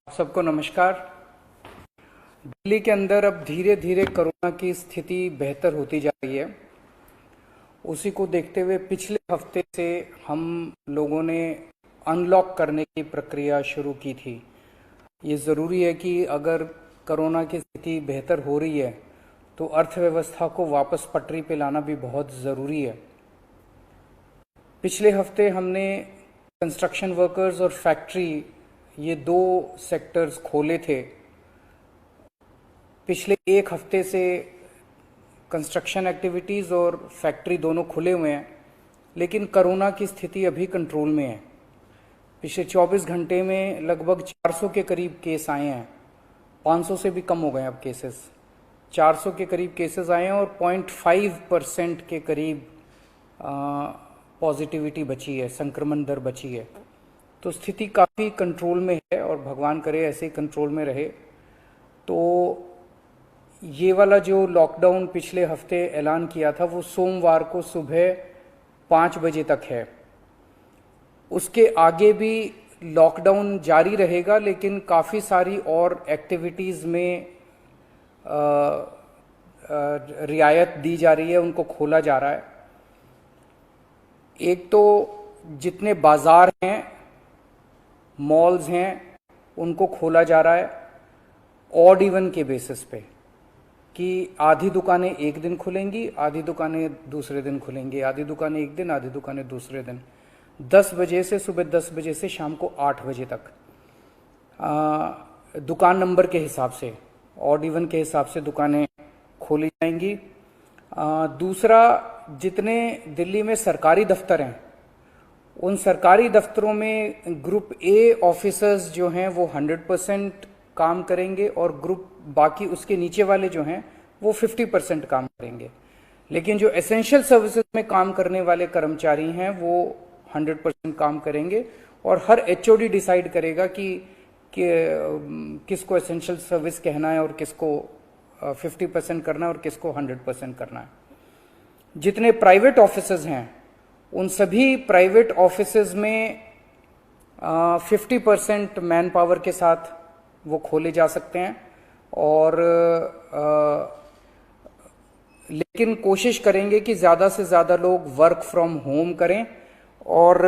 सबको नमस्कार। दिल्ली के अंदर अब धीरे धीरे कोरोना की स्थिति बेहतर होती जा रही है। उसी को देखते हुए पिछले हफ्ते से हम लोगों ने अनलॉक करने की प्रक्रिया शुरू की थी। ये ज़रूरी है कि अगर कोरोना की स्थिति बेहतर हो रही है तो अर्थव्यवस्था को वापस पटरी पे लाना भी बहुत ज़रूरी है। पिछले हफ्ते हमने कंस्ट्रक्शन वर्कर्स और फैक्ट्री, ये दो सेक्टर्स खोले थे। पिछले एक हफ्ते से कंस्ट्रक्शन एक्टिविटीज़ और फैक्ट्री दोनों खुले हुए हैं, लेकिन कोरोना की स्थिति अभी कंट्रोल में है। पिछले 24 घंटे में लगभग 400 के करीब केस आए हैं। 500 से भी कम हो गए अब केसेस। 400 के करीब केसेस आए हैं और 0.5% के करीब पॉजिटिविटी बची है, संक्रमण दर बची है। तो स्थिति काफ़ी कंट्रोल में है और भगवान करे ऐसे ही कंट्रोल में रहे। तो ये वाला जो लॉकडाउन पिछले हफ्ते ऐलान किया था वो सोमवार को सुबह 5 बजे तक है। उसके आगे भी लॉकडाउन जारी रहेगा, लेकिन काफ़ी सारी और एक्टिविटीज़ में रियायत दी जा रही है, उनको खोला जा रहा है। एक तो जितने बाज़ार हैं, मॉल्स हैं, उनको खोला जा रहा है ऑड इवन के बेसिस पे, कि आधी दुकानें एक दिन खुलेंगी, आधी दुकानें दूसरे दिन खुलेंगी, आधी दुकानें एक दिन, आधी दुकानें दूसरे दिन। 10 बजे से सुबह 10 बजे से शाम को 8 बजे तक दुकान नंबर के हिसाब से, ऑड इवन के हिसाब से दुकानें खोली जाएंगी। दूसरा, जितने दिल्ली में सरकारी दफ्तर हैं, उन सरकारी दफ्तरों में ग्रुप ए ऑफिसर्स जो हैं वो 100% काम करेंगे और ग्रुप बाकी उसके नीचे वाले जो हैं वो 50% काम करेंगे। लेकिन जो एसेंशियल सर्विसेज में काम करने वाले कर्मचारी हैं वो 100% काम करेंगे और हर एचओडी डिसाइड करेगा कि किसको एसेंशियल सर्विस कहना है और किसको 50% करना है और किसको 100% करना है। जितने प्राइवेट ऑफिसेज हैं उन सभी प्राइवेट ऑफिसेज में 50% मैन पावर के साथ वो खोले जा सकते हैं और लेकिन कोशिश करेंगे कि ज़्यादा से ज़्यादा लोग वर्क फ्रॉम होम करें और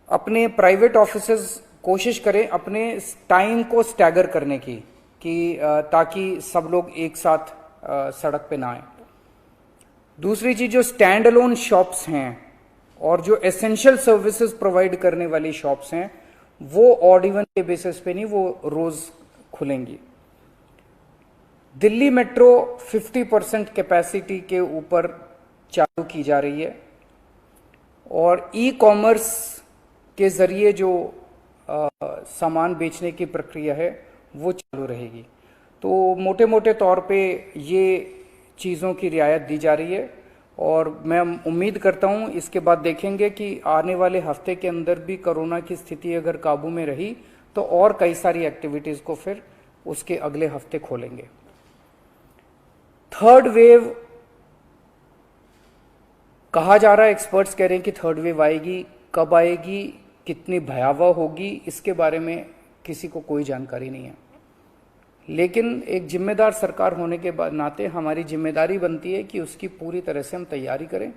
अपने प्राइवेट ऑफिसेज कोशिश करें अपने टाइम को स्टैगर करने की, कि ताकि सब लोग एक साथ सड़क पे ना आए। दूसरी चीज, जो स्टैंड अलोन शॉप्स हैं और जो एसेंशियल सर्विसेज प्रोवाइड करने वाली शॉप्स हैं वो ऑड इवन के बेसिस पे नहीं, वो रोज खुलेंगी। दिल्ली मेट्रो 50% कैपेसिटी के ऊपर चालू की जा रही है और ई कॉमर्स के जरिए जो सामान बेचने की प्रक्रिया है वो चालू रहेगी। तो मोटे मोटे तौर पे ये चीज़ों की रियायत दी जा रही है और मैं उम्मीद करता हूं इसके बाद देखेंगे कि आने वाले हफ्ते के अंदर भी कोरोना की स्थिति अगर काबू में रही तो और कई सारी एक्टिविटीज़ को फिर उसके अगले हफ्ते खोलेंगे। थर्ड वेव कहा जा रहा है, एक्सपर्ट्स कह रहे हैं कि थर्ड वेव आएगी। कब आएगी, कितनी भयावह होगी, इसके बारे में किसी को कोई जानकारी नहीं है। लेकिन एक जिम्मेदार सरकार होने के नाते हमारी जिम्मेदारी बनती है कि उसकी पूरी तरह से हम तैयारी करें,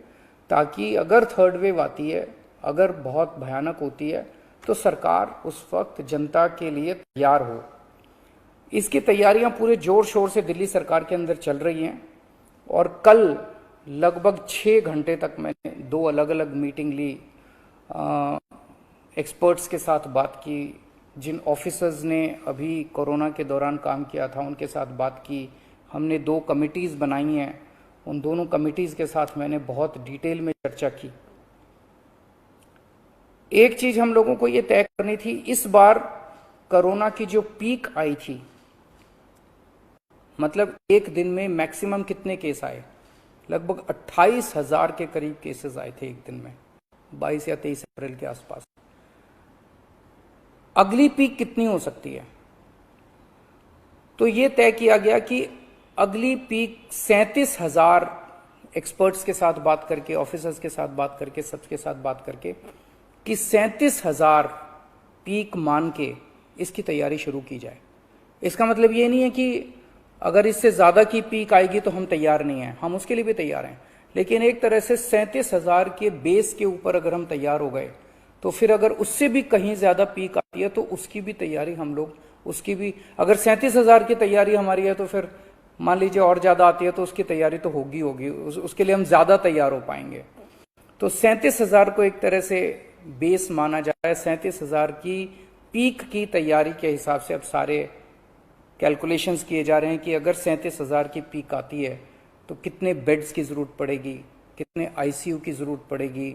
ताकि अगर थर्ड वेव आती है, अगर बहुत भयानक होती है, तो सरकार उस वक्त जनता के लिए तैयार हो। इसकी तैयारियां पूरे जोर शोर से दिल्ली सरकार के अंदर चल रही हैं और कल लगभग 6 घंटे तक मैंने 2 अलग अलग मीटिंग ली, एक्सपर्ट्स के साथ बात की, जिन ऑफिसर्स ने अभी कोरोना के दौरान काम किया था उनके साथ बात की। हमने 2 कमिटीज़ बनाई हैं, उन दोनों कमिटीज़ के साथ मैंने बहुत डिटेल में चर्चा की। एक चीज़ हम लोगों को ये तय करनी थी, इस बार कोरोना की जो पीक आई थी, मतलब एक दिन में मैक्सिमम कितने केस आए, लगभग 28,000 के करीब केसेस आए थे एक दिन में, 22 या 23 अप्रैल के आसपास। अगली पीक कितनी हो सकती है, तो ये तय किया गया कि अगली पीक 37,000, एक्सपर्ट्स के साथ बात करके, ऑफिसर्स के साथ बात करके, सबके साथ बात करके, कि 37,000 पीक मान के इसकी तैयारी शुरू की जाए। इसका मतलब ये नहीं है कि अगर इससे ज़्यादा की पीक आएगी तो हम तैयार नहीं हैं, हम उसके लिए भी तैयार हैं। लेकिन एक तरह से 37,000 के बेस के ऊपर अगर हम तैयार हो गए तो फिर अगर उससे भी कहीं ज़्यादा पीक आती है तो उसकी भी तैयारी हम लोग, उसकी भी, अगर 37,000 की तैयारी हमारी है तो फिर मान लीजिए और ज़्यादा आती है तो उसकी तैयारी तो होगी उसके लिए हम ज़्यादा तैयार हो पाएंगे। तो 37,000 को एक तरह से बेस माना जा रहा है। 37,000 की पीक की तैयारी के हिसाब से अब सारे कैलकुलेशंस किए जा रहे हैं कि अगर 37,000 की पीक आती है तो कितने बेड्स की ज़रूरत पड़ेगी, कितने आईसीयू की ज़रूरत पड़ेगी,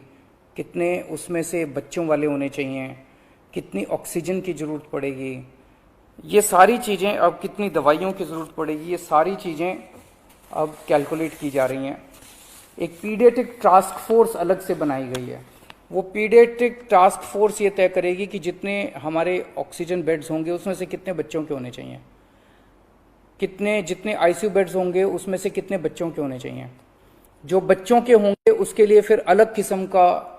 कितने उसमें से बच्चों वाले होने चाहिए, कितनी ऑक्सीजन की ज़रूरत पड़ेगी, ये सारी चीज़ें, अब कितनी दवाइयों की ज़रूरत पड़ेगी, ये सारी चीज़ें अब कैलकुलेट की जा रही हैं। एक पीडियाट्रिक टास्क फोर्स अलग से बनाई गई है। वो पीडियाट्रिक टास्क फोर्स ये तय करेगी कि जितने हमारे ऑक्सीजन बेड्स होंगे उसमें से कितने बच्चों के होने चाहिए, जितने आईसीयू बेड्स होंगे उसमें से कितने बच्चों के होने चाहिए। जो बच्चों के होंगे उसके लिए फिर अलग किस्म का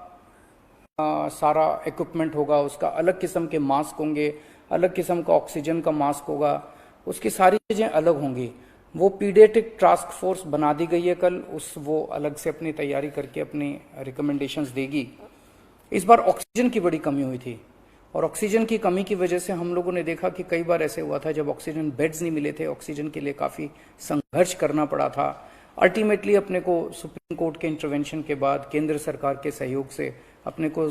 सारा इक्विपमेंट होगा, उसका अलग किस्म के मास्क होंगे, अलग किस्म का ऑक्सीजन का मास्क होगा, उसकी सारी चीज़ें अलग होंगी। वो पीडियाट्रिक टास्क फोर्स बना दी गई है कल, वो अलग से अपनी तैयारी करके अपनी रिकमेंडेशंस देगी। इस बार ऑक्सीजन की बड़ी कमी हुई थी और ऑक्सीजन की कमी की वजह से हम लोगों ने देखा कि कई बार ऐसे हुआ था जब ऑक्सीजन बेड्स नहीं मिले थे, ऑक्सीजन के लिए काफ़ी संघर्ष करना पड़ा था। अल्टीमेटली अपने को सुप्रीम कोर्ट के इंटरवेंशन के बाद केंद्र सरकार के सहयोग से अपने को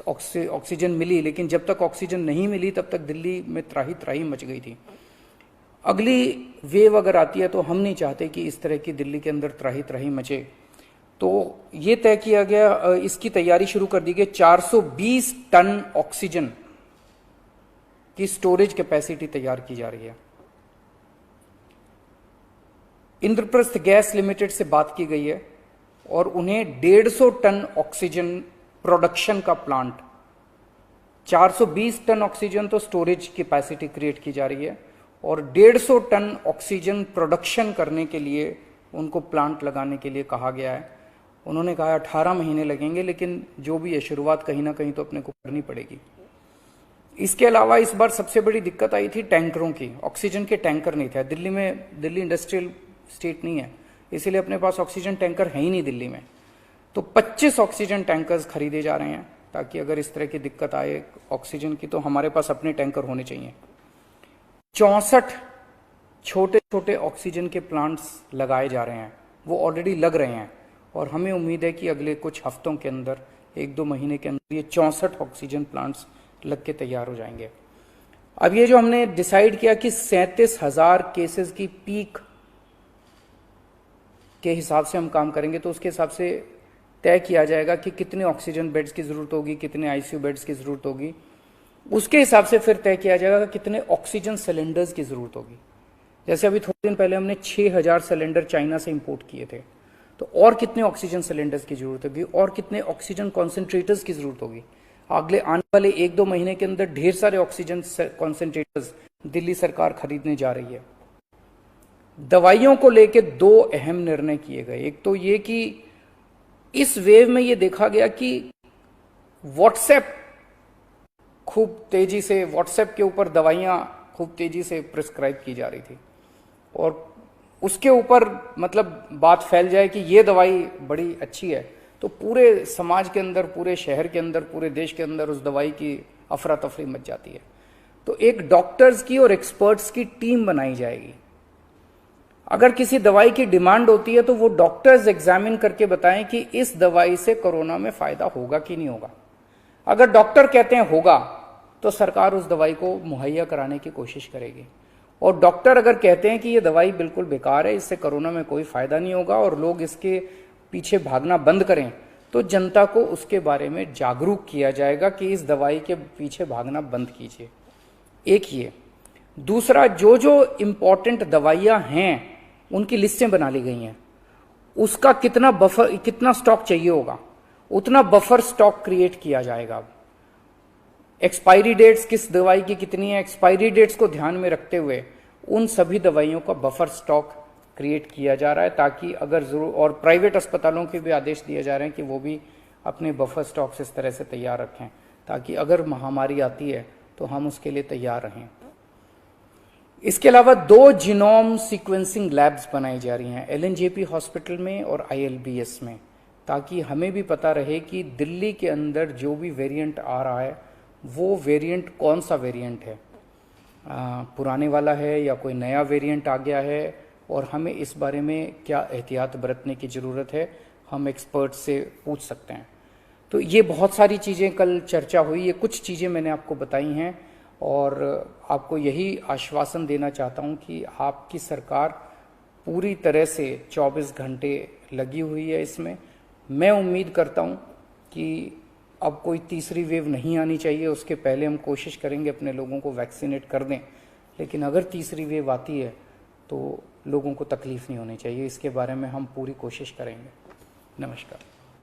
ऑक्सीजन मिली, लेकिन जब तक ऑक्सीजन नहीं मिली तब तक दिल्ली में त्राही त्राही मच गई थी। अगली वेव अगर आती है तो हम नहीं चाहते कि इस तरह की दिल्ली के अंदर त्राही त्राही मचे। तो ये तय किया गया, इसकी तैयारी शुरू कर दी गई। 420 टन ऑक्सीजन की स्टोरेज कैपेसिटी तैयार की जा रही है। इंद्रप्रस्थ गैस लिमिटेड से बात की गई है और उन्हें 150 टन ऑक्सीजन प्रोडक्शन का प्लांट, 420 टन ऑक्सीजन तो स्टोरेज कैपेसिटी क्रिएट की जा रही है और 150 टन ऑक्सीजन प्रोडक्शन करने के लिए उनको प्लांट लगाने के लिए कहा गया है। उन्होंने कहा 18 महीने लगेंगे, लेकिन जो भी है शुरुआत कहीं ना कहीं तो अपने को करनी पड़ेगी। इसके अलावा इस बार सबसे बड़ी दिक्कत आई थी टैंकरों की। ऑक्सीजन के टैंकर नहीं थे दिल्ली में, दिल्ली इंडस्ट्रियल स्टेट नहीं है, इसीलिए अपने पास ऑक्सीजन टैंकर है ही नहीं दिल्ली में। तो 25 ऑक्सीजन टैंकर्स खरीदे जा रहे हैं ताकि अगर इस तरह की दिक्कत आए ऑक्सीजन की तो हमारे पास अपने टैंकर होने चाहिए। 64 छोटे छोटे ऑक्सीजन के प्लांट्स लगाए जा रहे हैं, वो ऑलरेडी लग रहे हैं और हमें उम्मीद है कि अगले कुछ हफ्तों के अंदर, 1-2 महीने के अंदर ये 64 ऑक्सीजन प्लांट्स लग के तैयार हो जाएंगे। अब ये जो हमने डिसाइड किया कि 37,000 केसेस की पीक के हिसाब से हम काम करेंगे, तो उसके हिसाब से तय किया जाएगा कि कितने ऑक्सीजन बेड्स की जरूरत होगी, कितने आईसीयू बेड्स की जरूरत होगी। उसके हिसाब से फिर तय किया जाएगा कि कितने ऑक्सीजन सिलेंडर्स की जरूरत होगी। जैसे अभी थोड़े दिन पहले हमने 6,000 सिलेंडर चाइना से इंपोर्ट किए थे, तो और कितने ऑक्सीजन सिलेंडर्स की जरूरत होगी और कितने ऑक्सीजन कॉन्सेंट्रेटर्स की जरूरत होगी। अगले आने वाले 1-2 महीने के अंदर ढेर सारे ऑक्सीजन कॉन्सेंट्रेटर्स दिल्ली सरकार खरीदने जा रही है। दवाइयों को लेकर 2 अहम निर्णय किए गए। एक तो ये कि इस वेव में ये देखा गया कि व्हाट्सएप खूब तेजी से, व्हाट्सएप के ऊपर दवाइयां खूब तेजी से प्रिस्क्राइब की जा रही थी और उसके ऊपर मतलब बात फैल जाए कि ये दवाई बड़ी अच्छी है तो पूरे समाज के अंदर, पूरे शहर के अंदर, पूरे देश के अंदर उस दवाई की अफरा तफरी मच जाती है। तो एक डॉक्टर्स की और एक्सपर्ट्स की टीम बनाई जाएगी। अगर किसी दवाई की डिमांड होती है तो वो डॉक्टर्स एग्जामिन करके बताएं कि इस दवाई से कोरोना में फायदा होगा कि नहीं होगा। अगर डॉक्टर कहते हैं होगा तो सरकार उस दवाई को मुहैया कराने की कोशिश करेगी, और डॉक्टर अगर कहते हैं कि ये दवाई बिल्कुल बेकार है, इससे कोरोना में कोई फायदा नहीं होगा और लोग इसके पीछे भागना बंद करें, तो जनता को उसके बारे में जागरूक किया जाएगा कि इस दवाई के पीछे भागना बंद कीजिए। एक ये। दूसरा, जो जो इंपॉर्टेंट दवाइयां हैं उनकी लिस्टें बना ली गई हैं, उसका कितना बफर, कितना स्टॉक चाहिए होगा उतना बफर स्टॉक क्रिएट किया जाएगा। एक्सपायरी डेट्स किस दवाई की कितनी है, एक्सपायरी डेट्स को ध्यान में रखते हुए उन सभी दवाइयों का बफर स्टॉक क्रिएट किया जा रहा है ताकि अगर जरूर, और प्राइवेट अस्पतालों के भी आदेश दिए जा रहे हैं कि वो भी अपने बफर स्टॉक्स इस तरह से तैयार रखें ताकि अगर महामारी आती है तो हम उसके लिए तैयार रहें। इसके अलावा 2 जीनोम सीक्वेंसिंग लैब्स बनाई जा रही हैं एलएनजेपी हॉस्पिटल में और आईएलबीएस में, ताकि हमें भी पता रहे कि दिल्ली के अंदर जो भी वेरिएंट आ रहा है वो वेरिएंट कौन सा वेरिएंट है, पुराने वाला है या कोई नया वेरिएंट आ गया है, और हमें इस बारे में क्या एहतियात बरतने की ज़रूरत है, हम एक्सपर्ट से पूछ सकते हैं। तो ये बहुत सारी चीज़ें कल चर्चा हुई, ये कुछ चीज़ें मैंने आपको बताई हैं और आपको यही आश्वासन देना चाहता हूं कि आपकी सरकार पूरी तरह से 24 घंटे लगी हुई है इसमें। मैं उम्मीद करता हूं कि अब कोई तीसरी वेव नहीं आनी चाहिए, उसके पहले हम कोशिश करेंगे अपने लोगों को वैक्सीनेट कर दें, लेकिन अगर तीसरी वेव आती है तो लोगों को तकलीफ नहीं होनी चाहिए, इसके बारे में हम पूरी कोशिश करेंगे। नमस्कार।